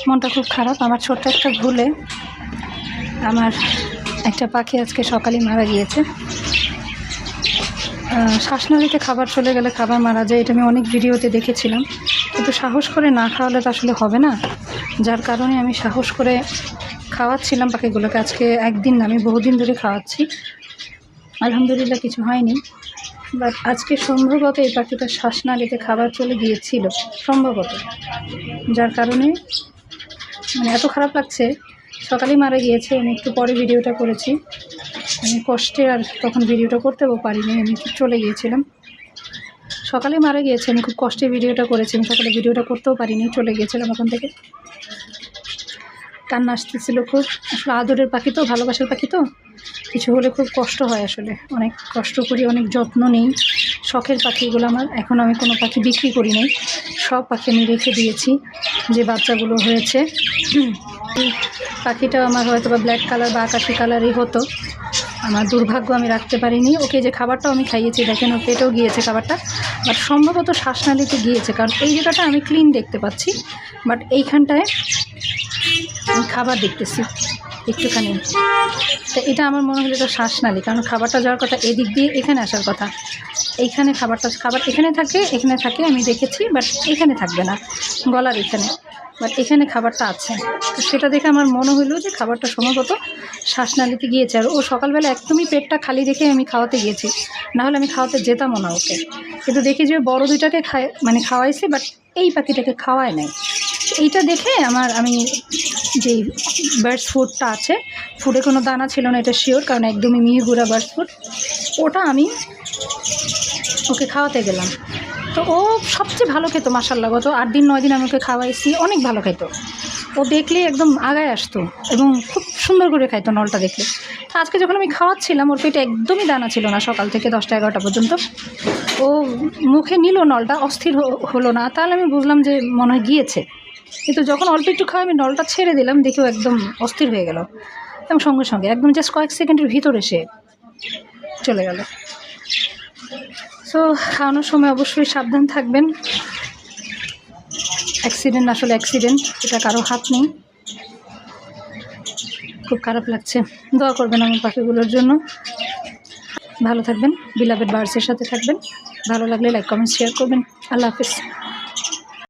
মনটা খুব খারাপ। আমার ছোট্ট একটা ভুলে আমার একটা পাখি আজকে সকালেই মারা গিয়েছে। শ্বাসনালীতে খাবার চলে গেলে খাবার মারা যায়, এটা আমি অনেক ভিডিওতে দেখেছিলাম, কিন্তু সাহস করে না খাওয়ালে তো আসলে হবে না। যার কারণে আমি সাহস করে খাওয়াচ্ছিলাম পাখিগুলোকে। আজকে একদিন না, আমি বহুদিন ধরে খাওয়াচ্ছি, আলহামদুলিল্লাহ কিছু হয়নি। বাট আজকে সম্ভবত এই পাখিটার শ্বাসনালীতে খাবার চলে গিয়েছিল সম্ভবত, যার কারণে মানে এত খারাপ লাগছে। সকালেই মারা গিয়েছে, আমি একটু পরে ভিডিওটা করেছি। আমি কষ্টে আর তখন ভিডিওটা করতেও পারিনি, আমি চলে গিয়েছিলাম। সকালে মারা গিয়েছে, আমি খুব কষ্টে ভিডিওটা করেছি, আমি সকালে ভিডিওটা করতেও পারিনি, চলে গিয়েছিলাম ওখান থেকে। কান্না আসতেছিল খুব। আসলে আদরের পাখি তো, ভালোবাসার পাখি তো, কিছু হলে খুব কষ্ট হয়। আসলে অনেক কষ্ট করি, অনেক যত্ন নেই। শখের পাখিগুলো আমার। এখন আমি কোনো পাখি বিক্রি করি নাই, সব পাখি আমি রেখে দিয়েছি। যে বাচ্চাগুলো হয়েছে, পাখিটা আমার হয়তো বা ব্ল্যাক কালার বা আকাশি কালারই হতো। আমার দুর্ভাগ্য, আমি রাখতে পারিনি ওকে। যে খাবারটাও আমি খাইয়েছি, দেখেন ওর পেটেও গিয়েছে খাবারটা, বাট সম্ভবত শ্বাসনালীতে গিয়েছে, কারণ এই জায়গাটা আমি ক্লিন দেখতে পাচ্ছি, বাট এইখানটায় আমি খাবার দেখতেছি একটুখানি। তো এটা আমার মনে হলো এটা শ্বাসনালী, কারণ খাবারটা যাওয়ার কথা এদিক দিয়ে এখানে আসার কথা। এইখানে খাবার এখানে থাকে আমি দেখেছি, বাট এখানে থাকবে না, গলার এখানে, বাট এখানে খাবারটা আছে। তো সেটা দেখে আমার মনে হলো যে খাবারটা সম্ভবত শ্বাসনালীতে গিয়েছে। আর ও সকালবেলা একদমই পেটটা খালি রেখে আমি খাওয়াতে গিয়েছি, নাহলে আমি খাওয়াতে যেতামও না ওকে। কিন্তু দেখি যে বড় দুইটাকে খাওয়াইছে, বাট এই পাখিটাকে খাওয়ায় নাই। এইটা দেখে আমি যেই বার্ডস ফুডটা আছে, ফুডে কোনো দানা ছিল না, এটা শিওর, কারণ একদমই মিহিগুড়া বার্ডস ফুড, ওটা আমি ওকে খাওয়াতে গেলাম। তো ও সবচেয়ে ভালো খেতো মাশাআল্লাহ। গত 8 দিন 9 দিন আমি ওকে খাওয়াইছি, অনেক ভালো খাইতো। ও দেখলেই একদম আগায় আসতো এবং খুব সুন্দর করে খাইতো নলটা দেখলে। তো আজকে যখন আমি খাওয়াচ্ছিলাম, ওর পেটে একদমই দানা ছিল না সকাল থেকে 10টা 11টা পর্যন্ত। ও মুখে নিল নলটা, অস্থির হলো না, তাহলে আমি বুঝলাম যে মনে হয় গিয়েছে। কিন্তু যখন অল্প একটু খাওয়া আমি নলটা ছেড়ে দিলাম, দেখেও একদম অস্থির হয়ে গেল, এবং সঙ্গে সঙ্গে একদম জাস্ট কয়েক সেকেন্ডের ভিতরে সে চলে গেল। সো খাওয়ানোর সময় অবশ্যই সাবধান থাকবেন। অ্যাক্সিডেন্ট আসলে অ্যাক্সিডেন্ট, এটা কারো হাত নেই। খুব খারাপ লাগছে, দোয়া করবেন আমার পাখিগুলোর জন্য। ভালো থাকবেন, বিলাভেড বার্ডসের সাথে থাকবেন। ভালো লাগলে লাইক কমেন্ট শেয়ার করবেন। আল্লাহ হাফিজ।